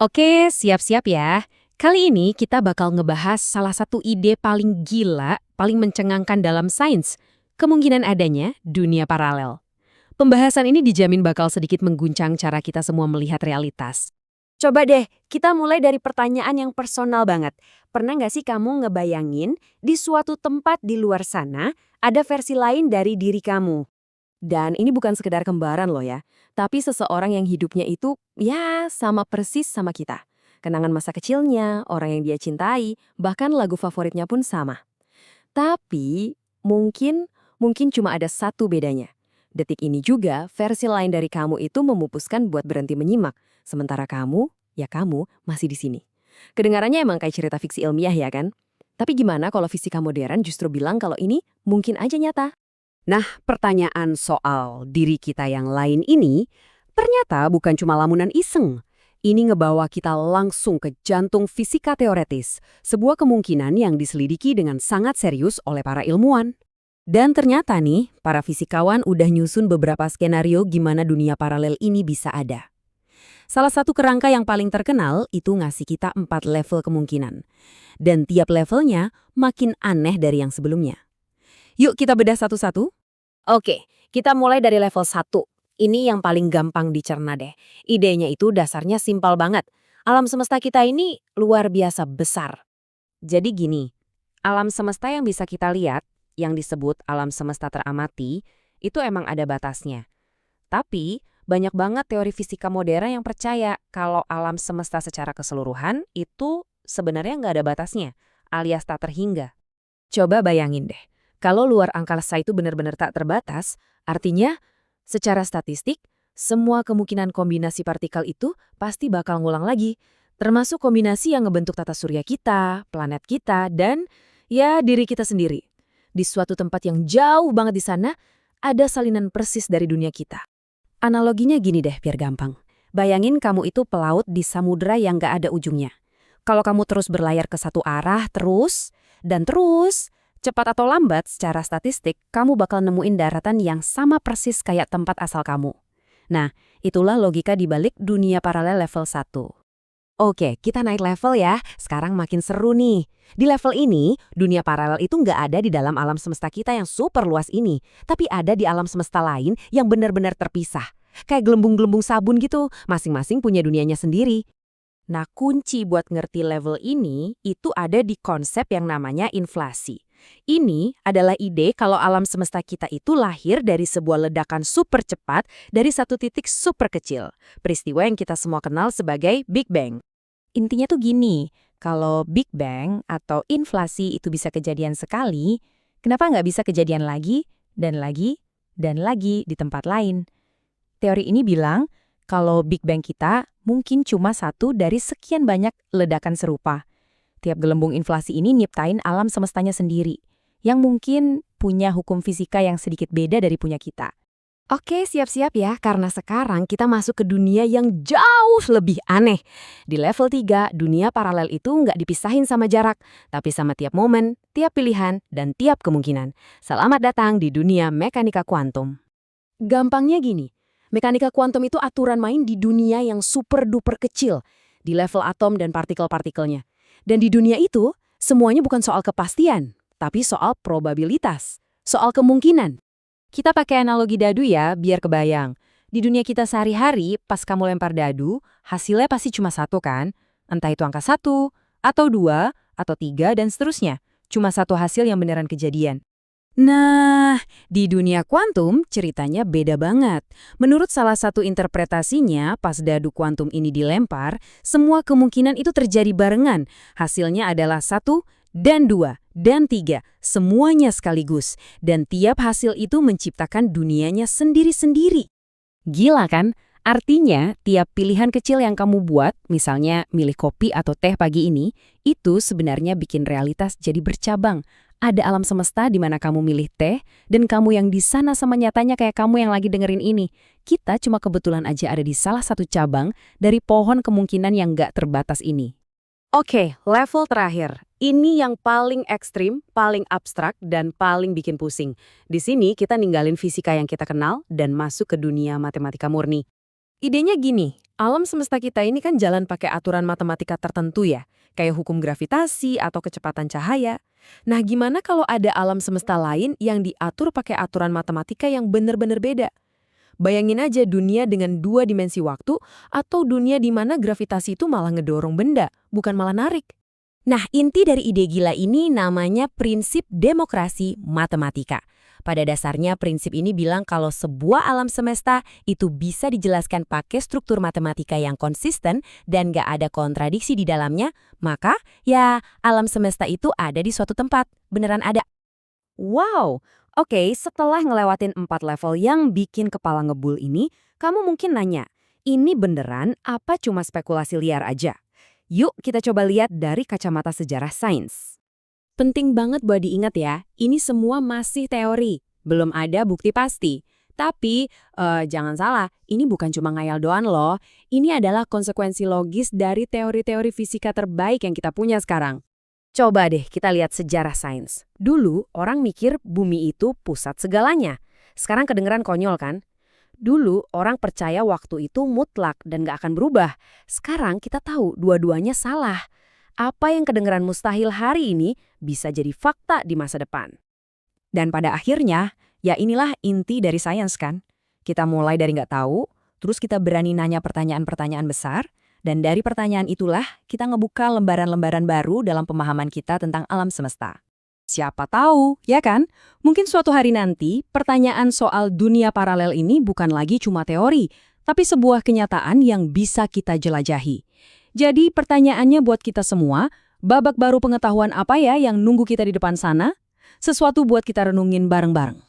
Oke, siap-siap ya. Kali ini kita bakal ngebahas salah satu ide paling gila, paling mencengangkan dalam sains. Kemungkinan adanya dunia paralel. Pembahasan ini dijamin bakal sedikit mengguncang cara kita semua melihat realitas. Coba deh, kita mulai dari pertanyaan yang personal banget. Pernah nggak sih kamu ngebayangin di suatu tempat di luar sana ada versi lain dari diri kamu? Dan ini bukan sekedar kembaran loh ya, tapi seseorang yang hidupnya itu ya sama persis sama kita. Kenangan masa kecilnya, orang yang dia cintai, bahkan lagu favoritnya pun sama. Tapi mungkin cuma ada satu bedanya. Detik ini juga versi lain dari kamu itu memupuskan buat berhenti menyimak. Sementara kamu, ya kamu masih di sini. Kedengarannya emang kayak cerita fiksi ilmiah ya kan? Tapi gimana kalau fisika modern justru bilang kalau ini mungkin aja nyata? Nah, pertanyaan soal diri kita yang lain ini ternyata bukan cuma lamunan iseng. Ini ngebawa kita langsung ke jantung fisika teoretis, sebuah kemungkinan yang diselidiki dengan sangat serius oleh para ilmuwan. Dan ternyata nih, para fisikawan udah nyusun beberapa skenario gimana dunia paralel ini bisa ada. Salah satu kerangka yang paling terkenal itu ngasih kita 4 level kemungkinan. Dan tiap levelnya makin aneh dari yang sebelumnya. Yuk kita bedah satu-satu. Oke, kita mulai dari level 1. Ini yang paling gampang dicerna deh. Idenya itu dasarnya simpel banget. Alam semesta kita ini luar biasa besar. Jadi gini, alam semesta yang bisa kita lihat, yang disebut alam semesta teramati, itu emang ada batasnya. Tapi, banyak banget teori fisika modern yang percaya kalau alam semesta secara keseluruhan itu sebenarnya nggak ada batasnya, alias tak terhingga. Coba bayangin deh, kalau luar angkasa itu benar-benar tak terbatas, artinya secara statistik, semua kemungkinan kombinasi partikel itu pasti bakal ngulang lagi, termasuk kombinasi yang ngebentuk tata surya kita, planet kita, dan ya diri kita sendiri. Di suatu tempat yang jauh banget di sana, ada salinan persis dari dunia kita. Analoginya gini deh biar gampang. Bayangin kamu itu pelaut di samudera yang gak ada ujungnya. Kalau kamu terus berlayar ke satu arah terus, cepat atau lambat secara statistik, kamu bakal nemuin daratan yang sama persis kayak tempat asal kamu. Nah, itulah logika di balik dunia paralel level 1. Oke, kita naik level ya. Sekarang makin seru nih. Di level ini, dunia paralel itu nggak ada di dalam alam semesta kita yang super luas ini. Tapi ada di alam semesta lain yang benar-benar terpisah. Kayak gelembung-gelembung sabun gitu, masing-masing punya dunianya sendiri. Nah, kunci buat ngerti level ini itu ada di konsep yang namanya inflasi. Ini adalah ide kalau alam semesta kita itu lahir dari sebuah ledakan super cepat dari satu titik super kecil. Peristiwa yang kita semua kenal sebagai Big Bang. Intinya tuh gini, kalau Big Bang atau inflasi itu bisa kejadian sekali, kenapa nggak bisa kejadian lagi, dan lagi, dan lagi di tempat lain? Teori ini bilang, kalau Big Bang kita mungkin cuma satu dari sekian banyak ledakan serupa. Tiap gelembung inflasi ini nyiptain alam semestanya sendiri, yang mungkin punya hukum fisika yang sedikit beda dari punya kita. Oke, siap-siap ya, karena sekarang kita masuk ke dunia yang jauh lebih aneh. Di level 3, dunia paralel itu nggak dipisahin sama jarak, tapi sama tiap momen, tiap pilihan, dan tiap kemungkinan. Selamat datang di dunia mekanika kuantum. Gampangnya gini, mekanika kuantum itu aturan main di dunia yang super-duper kecil, di level atom dan partikel-partikelnya. Dan di dunia itu, semuanya bukan soal kepastian, tapi soal probabilitas, soal kemungkinan. Kita pakai analogi dadu ya, biar kebayang. Di dunia kita sehari-hari, pas kamu lempar dadu, hasilnya pasti cuma satu kan? Entah itu angka 1, atau 2, atau 3, dan seterusnya. Cuma satu hasil yang beneran kejadian. Nah, di dunia kuantum ceritanya beda banget. Menurut salah satu interpretasinya, pas dadu kuantum ini dilempar, semua kemungkinan itu terjadi barengan. Hasilnya adalah 1 dan 2 dan 3, semuanya sekaligus. Dan tiap hasil itu menciptakan dunianya sendiri-sendiri. Gila kan? Artinya, tiap pilihan kecil yang kamu buat, misalnya milih kopi atau teh pagi ini, itu sebenarnya bikin realitas jadi bercabang. Ada alam semesta di mana kamu milih teh, dan kamu yang di sana sama nyatanya kayak kamu yang lagi dengerin ini. Kita cuma kebetulan aja ada di salah satu cabang dari pohon kemungkinan yang nggak terbatas ini. Oke, level terakhir. Ini yang paling ekstrim, paling abstrak, dan paling bikin pusing. Di sini kita ninggalin fisika yang kita kenal dan masuk ke dunia matematika murni. Idenya gini, alam semesta kita ini kan jalan pakai aturan matematika tertentu ya, kayak hukum gravitasi atau kecepatan cahaya. Nah, gimana kalau ada alam semesta lain yang diatur pakai aturan matematika yang benar-benar beda? Bayangin aja dunia dengan 2 dimensi waktu atau dunia di mana gravitasi itu malah ngedorong benda, bukan malah narik. Nah, inti dari ide gila ini namanya prinsip demokrasi matematika. Pada dasarnya prinsip ini bilang kalau sebuah alam semesta itu bisa dijelaskan pakai struktur matematika yang konsisten dan gak ada kontradiksi di dalamnya, maka ya alam semesta itu ada di suatu tempat, beneran ada. Wow, oke, setelah ngelewatin 4 level yang bikin kepala ngebul ini, kamu mungkin nanya, ini beneran apa cuma spekulasi liar aja? Yuk kita coba lihat dari kacamata sejarah sains. Penting banget buat diingat ya, ini semua masih teori, belum ada bukti pasti. Tapi, jangan salah, ini bukan cuma ngayal doang loh. Ini adalah konsekuensi logis dari teori-teori fisika terbaik yang kita punya sekarang. Coba deh kita lihat sejarah sains. Dulu orang mikir bumi itu pusat segalanya. Sekarang kedengeran konyol kan? Dulu orang percaya waktu itu mutlak dan gak akan berubah. Sekarang kita tahu dua-duanya salah. Apa yang kedengeran mustahil hari ini bisa jadi fakta di masa depan. Dan pada akhirnya, ya inilah inti dari sains kan. Kita mulai dari nggak tahu, terus kita berani nanya pertanyaan-pertanyaan besar, dan dari pertanyaan itulah kita ngebuka lembaran-lembaran baru dalam pemahaman kita tentang alam semesta. Siapa tahu, ya kan? Mungkin suatu hari nanti, pertanyaan soal dunia paralel ini bukan lagi cuma teori, tapi sebuah kenyataan yang bisa kita jelajahi. Jadi pertanyaannya buat kita semua, babak baru pengetahuan apa ya yang nunggu kita di depan sana? Sesuatu buat kita renungin bareng-bareng.